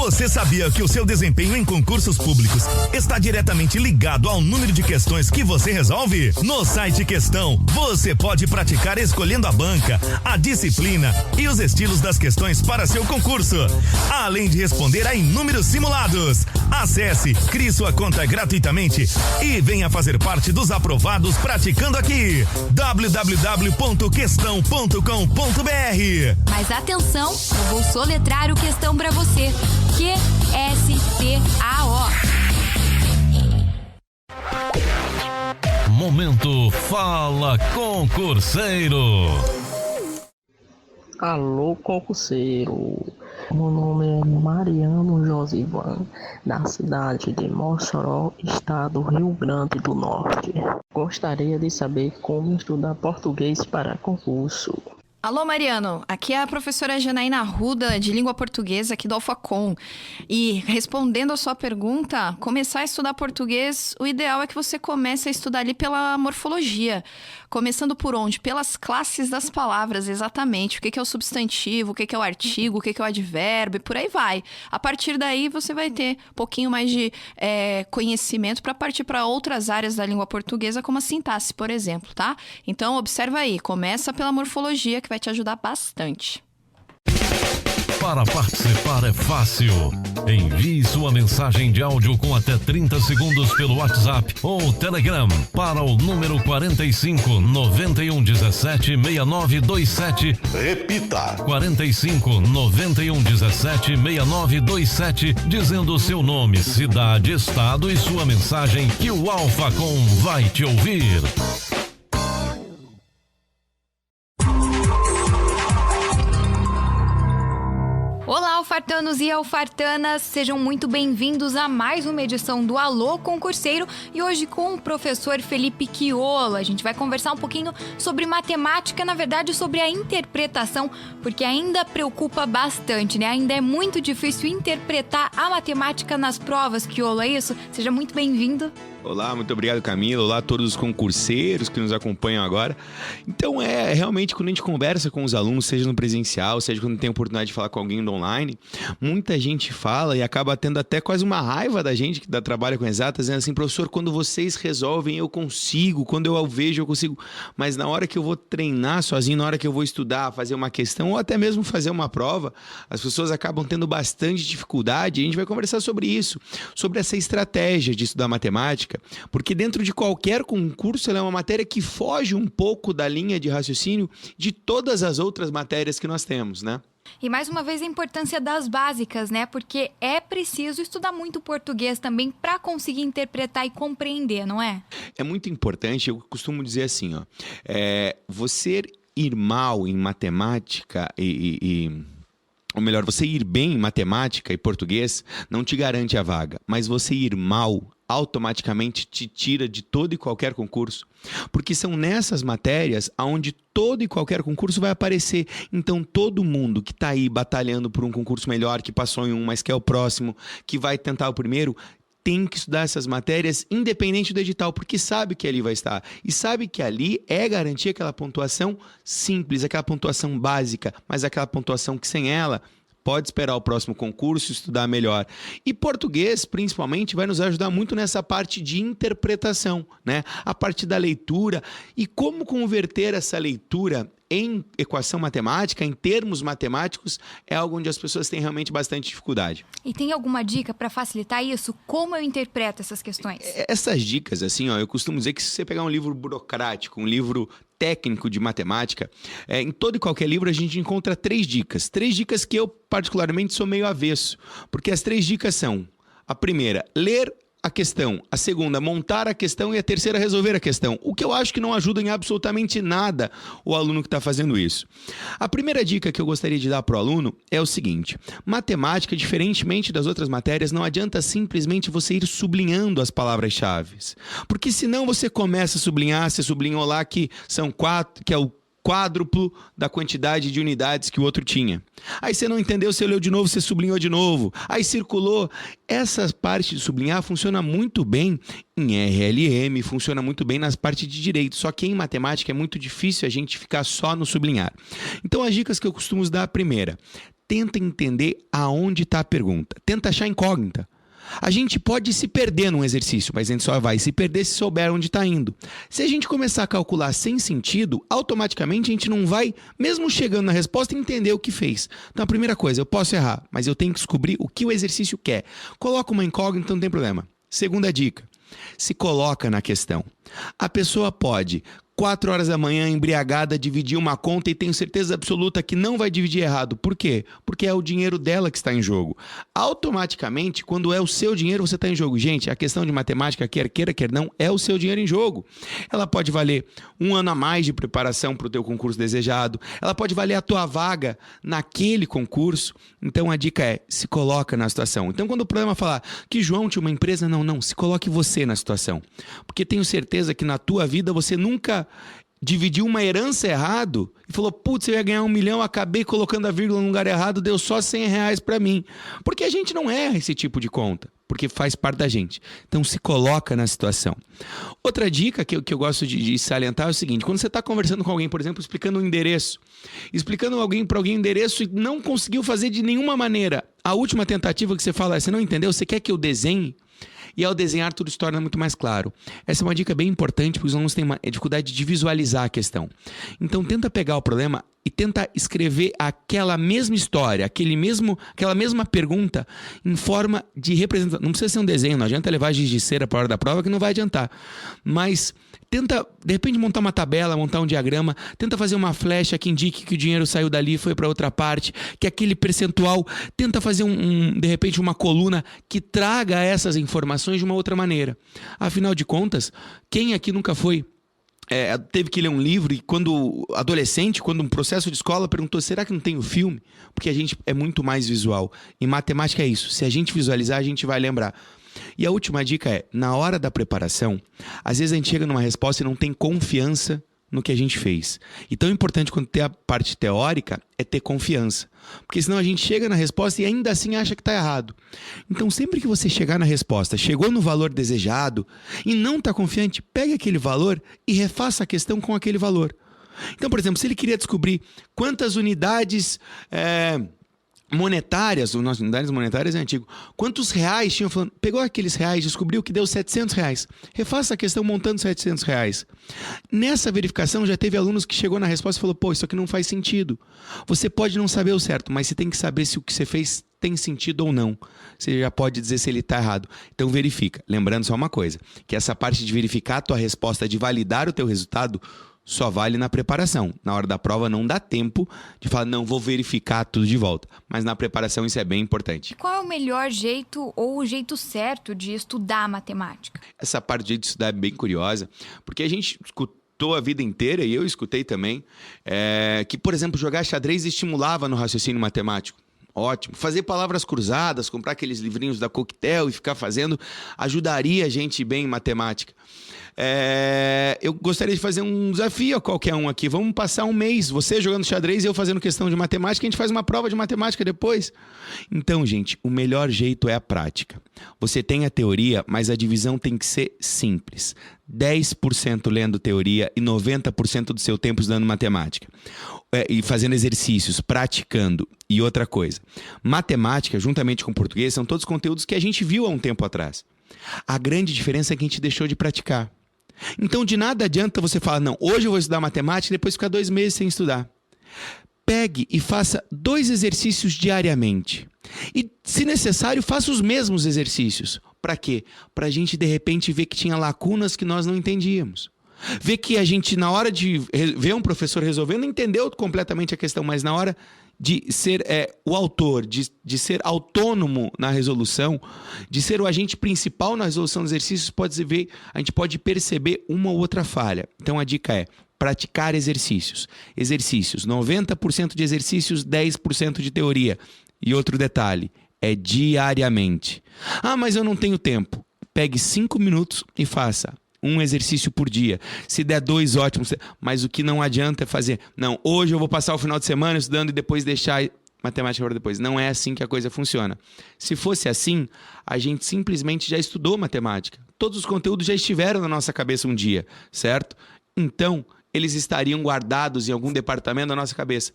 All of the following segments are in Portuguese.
Você sabia que o seu desempenho em concursos públicos está diretamente ligado ao número de questões que você resolve? No site Questão, você pode praticar escolhendo a banca, a disciplina e os estilos das questões para seu concurso, além de responder a inúmeros simulados. Acesse, crie sua conta gratuitamente e venha fazer parte dos aprovados praticando aqui. www.questão.com.br. Mas atenção, eu vou soletrar o Questão para você. QSTAO. Momento Fala Concurseiro. Alô, concurseiro. Meu nome é Mariano Josivan, da cidade de Mossoró, estado Rio Grande do Norte. Gostaria de saber como estudar português para concurso. Alô, Mariano, aqui é a professora Janaína Arruda, de língua portuguesa, aqui do Alfacom. E respondendo a sua pergunta, começar a estudar português, o ideal é que você comece a estudar ali pela morfologia. Começando por onde? Pelas classes das palavras, exatamente. O que é o substantivo, o que é o artigo, o que é o advérbio, e por aí vai. A partir daí, você vai ter um pouquinho mais de conhecimento para partir para outras áreas da língua portuguesa, como a sintaxe, por exemplo, tá? Então, observa aí, começa pela morfologia, que vai te ajudar bastante. Para participar é fácil. Envie sua mensagem de áudio com até 30 segundos pelo WhatsApp ou Telegram para o número 45 91 17 6927. Repita: 45 91 17 6927, dizendo seu nome, cidade, estado e sua mensagem que o Alfacom vai te ouvir. Olá, alfartanos e alfartanas, sejam muito bem-vindos a mais uma edição do Alô Concurseiro e hoje com o professor Felipe Chiolo. A gente vai conversar um pouquinho sobre matemática, na verdade sobre a interpretação, porque ainda preocupa bastante, né? Ainda é muito difícil interpretar a matemática nas provas, Chiolo, é isso? Seja muito bem-vindo. Olá, muito obrigado, Camila. Olá a todos os concurseiros que nos acompanham agora. Então, realmente, quando a gente conversa com os alunos, seja no presencial, seja quando tem a oportunidade de falar com alguém do online, muita gente fala e acaba tendo até quase uma raiva da gente que trabalha com exatas, dizendo assim: professor, quando vocês resolvem eu consigo, quando eu vejo eu consigo, mas na hora que eu vou treinar sozinho, na hora que eu vou estudar, fazer uma questão ou até mesmo fazer uma prova, as pessoas acabam tendo bastante dificuldade. E a gente vai conversar sobre isso, sobre essa estratégia de estudar matemática, porque dentro de qualquer concurso ela é uma matéria que foge um pouco da linha de raciocínio de todas as outras matérias que nós temos, né? E mais uma vez a importância das básicas, né? Porque é preciso estudar muito português também para conseguir interpretar e compreender, não é? É muito importante, eu costumo dizer assim, ó, você ir mal em matemática ou melhor, você ir bem em matemática e português não te garante a vaga, mas você ir mal automaticamente te tira de todo e qualquer concurso, porque são nessas matérias onde todo e qualquer concurso vai aparecer. Então todo mundo que está aí batalhando por um concurso melhor, que passou em um, mas quer o próximo, que vai tentar o primeiro, tem que estudar essas matérias independente do edital, porque sabe que ali vai estar. E sabe que ali é garantir aquela pontuação simples, aquela pontuação básica, mas aquela pontuação que sem ela pode esperar o próximo concurso e estudar melhor. E português, principalmente, vai nos ajudar muito nessa parte de interpretação, né? A parte da leitura e como converter essa leitura em equação matemática, em termos matemáticos, é algo onde as pessoas têm realmente bastante dificuldade. E tem alguma dica para facilitar isso? Como eu interpreto essas questões? Essas dicas, assim, ó, eu costumo dizer que se você pegar um livro burocrático, um livro técnico de matemática, em todo e qualquer livro a gente encontra 3 dicas. 3 dicas que eu, particularmente, sou meio avesso, porque as 3 dicas são: a primeira, ler a questão, a segunda, montar a questão e a terceira, resolver a questão. O que eu acho que não ajuda em absolutamente nada o aluno que está fazendo isso. A primeira dica que eu gostaria de dar para o aluno é o seguinte: matemática, diferentemente das outras matérias, não adianta simplesmente você ir sublinhando as palavras-chave, porque senão você começa a sublinhar, você sublinhou lá que são 4, que é o quádruplo da quantidade de unidades que o outro tinha. Aí você não entendeu, você leu de novo, você sublinhou de novo. Aí circulou. Essa parte de sublinhar funciona muito bem em RLM, funciona muito bem nas partes de direito. Só que em matemática é muito difícil a gente ficar só no sublinhar. Então as dicas que eu costumo dar: a primeira, tenta entender aonde está a pergunta. Tenta achar incógnita. A gente pode se perder num exercício, mas a gente só vai se perder se souber onde está indo. Se a gente começar a calcular sem sentido, automaticamente a gente não vai, mesmo chegando na resposta, entender o que fez. Então a primeira coisa, eu posso errar, mas eu tenho que descobrir o que o exercício quer. Coloca uma incógnita, não tem problema. Segunda dica, se coloca na questão. A pessoa pode 4 horas da manhã, embriagada, dividir uma conta e tenho certeza absoluta que não vai dividir errado. Por quê? Porque é o dinheiro dela que está em jogo. Automaticamente, quando é o seu dinheiro, você está em jogo. Gente, a questão de matemática, quer queira, quer não, é o seu dinheiro em jogo. Ela pode valer 1 ano a mais de preparação para o teu concurso desejado. Ela pode valer a tua vaga naquele concurso. Então, a dica é, se coloca na situação. Então, quando o problema falar que João tinha uma empresa, não, se coloque você na situação. Porque tenho certeza que na tua vida você nunca dividiu uma herança errado e falou, putz, eu ia ganhar 1 milhão, acabei colocando a vírgula no lugar errado, deu só R$100 para mim. Porque a gente não erra esse tipo de conta, porque faz parte da gente. Então se coloca na situação. Outra dica que eu gosto de salientar é o seguinte, quando você está conversando com alguém, por exemplo, explicando um endereço, explicando para alguém o endereço e não conseguiu fazer de nenhuma maneira, a última tentativa que você fala, você não entendeu, você quer que eu desenhe? E ao desenhar tudo se torna muito mais claro. Essa é uma dica bem importante porque os alunos têm uma dificuldade de visualizar a questão. Então tenta pegar o problema e tenta escrever aquela mesma história, aquela mesma pergunta em forma de representação. Não precisa ser um desenho, não adianta levar giz de cera para a hora da prova que não vai adiantar. Mas tenta, de repente, montar uma tabela, montar um diagrama, tenta fazer uma flecha que indique que o dinheiro saiu dali e foi para outra parte, que aquele percentual, tenta fazer de repente uma coluna que traga essas informações de uma outra maneira. Afinal de contas, quem aqui nunca teve que ler um livro e quando adolescente, quando um processo de escola perguntou, será que não tem o filme? Porque a gente é muito mais visual. E matemática é isso, se a gente visualizar, a gente vai lembrar. E a última dica é, na hora da preparação, às vezes a gente chega numa resposta e não tem confiança no que a gente fez. E tão importante quanto ter a parte teórica é ter confiança. Porque senão a gente chega na resposta e ainda assim acha que está errado. Então sempre que você chegar na resposta, chegou no valor desejado e não está confiante, pegue aquele valor e refaça a questão com aquele valor. Então, por exemplo, se ele queria descobrir quantas unidades monetárias, unidades monetárias é antigo, quantos reais tinham, pegou aqueles reais, descobriu que deu R$700, refaça a questão montando R$700. Nessa verificação já teve alunos que chegou na resposta e falou, pô, isso aqui não faz sentido. Você pode não saber o certo, mas você tem que saber se o que você fez tem sentido ou não. Você já pode dizer se ele está errado. Então verifica. Lembrando só uma coisa, que essa parte de verificar a tua resposta, de validar o teu resultado, só vale na preparação. Na hora da prova não dá tempo de falar, não, vou verificar tudo de volta. Mas na preparação isso é bem importante. Qual é o melhor jeito ou o jeito certo de estudar matemática? Essa parte de estudar é bem curiosa, porque a gente escutou a vida inteira, e eu escutei também, que, por exemplo, jogar xadrez estimulava no raciocínio matemático. Ótimo. Fazer palavras cruzadas, comprar aqueles livrinhos da Coquetel e ficar fazendo, ajudaria a gente bem em matemática. Eu gostaria de fazer um desafio a qualquer um aqui. Vamos passar um mês, você jogando xadrez e eu fazendo questão de matemática, a gente faz uma prova de matemática depois. Então, gente, o melhor jeito é a prática. Você tem a teoria, mas a divisão tem que ser simples. 10% lendo teoria e 90% do seu tempo estudando matemática. E fazendo exercícios, praticando. E outra coisa, matemática, juntamente com português, são todos conteúdos que a gente viu há um tempo atrás. A grande diferença é que a gente deixou de praticar. Então, de nada adianta você falar, não, hoje eu vou estudar matemática e depois ficar 2 meses sem estudar. Pegue e faça 2 exercícios diariamente. E, se necessário, faça os mesmos exercícios. Para quê? Para a gente, de repente, ver que tinha lacunas que nós não entendíamos. Ver que a gente, na hora de ver um professor resolvendo, não entendeu completamente a questão, mas na hora de ser o autor, de ser autônomo na resolução, de ser o agente principal na resolução dos exercícios, a gente pode perceber uma ou outra falha. Então a dica é praticar exercícios. Exercícios, 90% de exercícios, 10% de teoria. E outro detalhe, é diariamente. Ah, mas eu não tenho tempo. Pegue 5 minutos e faça um exercício por dia. Se der 2, ótimo. Mas o que não adianta é fazer, não, hoje eu vou passar o final de semana estudando e depois deixar matemática para depois. Não é assim que a coisa funciona. Se fosse assim, a gente simplesmente já estudou matemática. Todos os conteúdos já estiveram na nossa cabeça um dia, certo? Então, eles estariam guardados em algum departamento da nossa cabeça.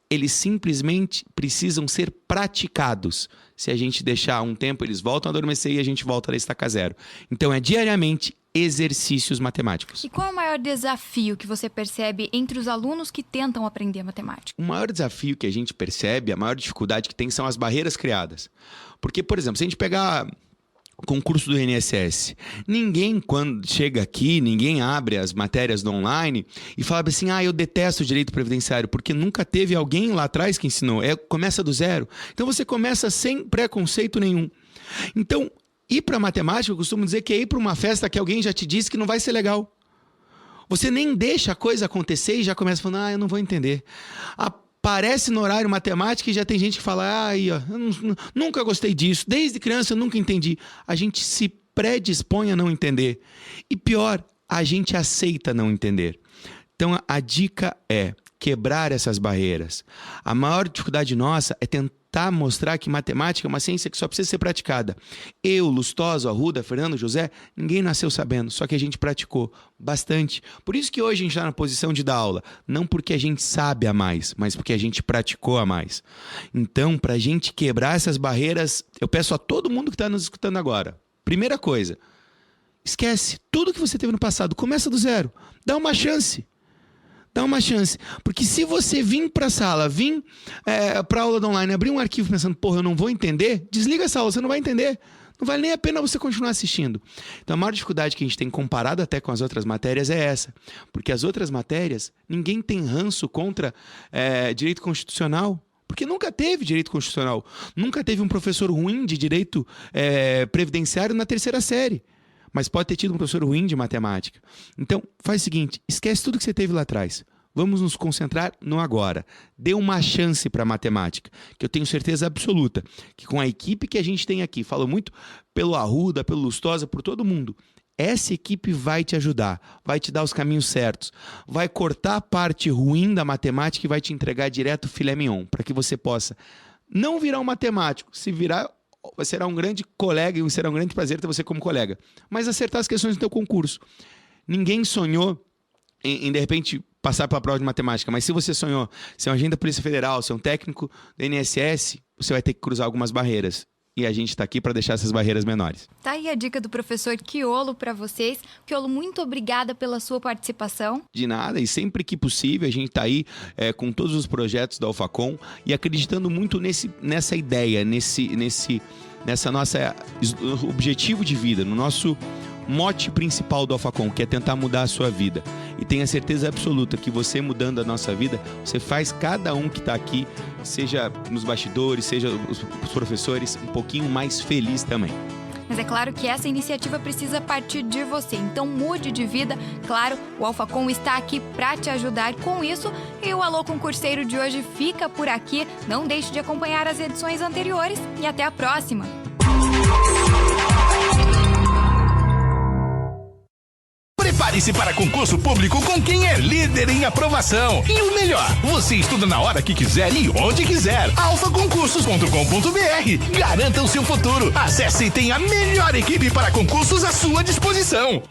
eles simplesmente precisam ser praticados. Se a gente deixar um tempo, eles voltam a adormecer e a gente volta a estaca zero. Então, é diariamente exercícios matemáticos. E qual é o maior desafio que você percebe entre os alunos que tentam aprender matemática? O maior desafio que a gente percebe, a maior dificuldade que tem são as barreiras criadas. Porque, por exemplo, se a gente pegar o concurso do INSS, ninguém, quando chega aqui, ninguém abre as matérias do online e fala assim, eu detesto o direito previdenciário, porque nunca teve alguém lá atrás que ensinou. Começa do zero. Então, você começa sem preconceito nenhum. Então, ir para matemática, eu costumo dizer que é ir para uma festa que alguém já te disse que não vai ser legal. Você nem deixa a coisa acontecer e já começa falando, eu não vou entender. Aparece no horário matemática e já tem gente que fala, eu nunca gostei disso, desde criança eu nunca entendi. A gente se predispõe a não entender. E pior, a gente aceita não entender. Então a dica é quebrar essas barreiras. A maior dificuldade nossa é tentar mostrar que matemática é uma ciência que só precisa ser praticada. Eu, Lustosa, Arruda, Fernando, José, ninguém nasceu sabendo, só que a gente praticou bastante. Por isso que hoje a gente está na posição de dar aula, não porque a gente sabe a mais, mas porque a gente praticou a mais. Então, para a gente quebrar essas barreiras, eu peço a todo mundo que está nos escutando agora, primeira coisa, esquece tudo que você teve no passado, começa do zero, dá uma chance. Dá uma chance. Porque se você vir para a sala, vir para a aula do online, abrir um arquivo pensando, eu não vou entender, desliga essa aula, você não vai entender. Não vale nem a pena você continuar assistindo. Então a maior dificuldade que a gente tem comparado até com as outras matérias é essa. Porque as outras matérias, ninguém tem ranço contra direito constitucional. Porque nunca teve direito constitucional. Nunca teve um professor ruim de direito previdenciário na terceira série. Mas pode ter tido um professor ruim de matemática. Então, faz o seguinte, esquece tudo que você teve lá atrás. Vamos nos concentrar no agora. Dê uma chance para a matemática, que eu tenho certeza absoluta que com a equipe que a gente tem aqui, falo muito pelo Arruda, pelo Lustosa, por todo mundo, essa equipe vai te ajudar, vai te dar os caminhos certos, vai cortar a parte ruim da matemática e vai te entregar direto o filé mignon, para que você possa não virar um matemático, se virar... será um grande colega e será um grande prazer ter você como colega. Mas acertar as questões do teu concurso. Ninguém sonhou em de repente, passar pela prova de matemática. Mas se você sonhou ser um agente da Polícia Federal, ser um técnico do INSS, você vai ter que cruzar algumas barreiras. E a gente está aqui para deixar essas barreiras menores. Tá aí a dica do professor Chiolo para vocês. Chiolo, muito obrigada pela sua participação. De nada, e sempre que possível a gente está aí com todos os projetos da Alfacom e acreditando muito nessa ideia, nessa nossa objetivo de vida, no nosso mote principal do Alfacom, que é tentar mudar a sua vida. E tenha certeza absoluta que você mudando a nossa vida, você faz cada um que está aqui, seja nos bastidores, seja os professores, um pouquinho mais feliz também. Mas é claro que essa iniciativa precisa partir de você, então mude de vida. Claro, o Alfacom está aqui para te ajudar com isso. E o Alô Concurseiro de hoje fica por aqui. Não deixe de acompanhar as edições anteriores e até a próxima! Prepare-se para concurso público com quem é líder em aprovação. E o melhor, você estuda na hora que quiser e onde quiser. alfaconcursos.com.br. Garanta o seu futuro. Acesse e tenha a melhor equipe para concursos à sua disposição.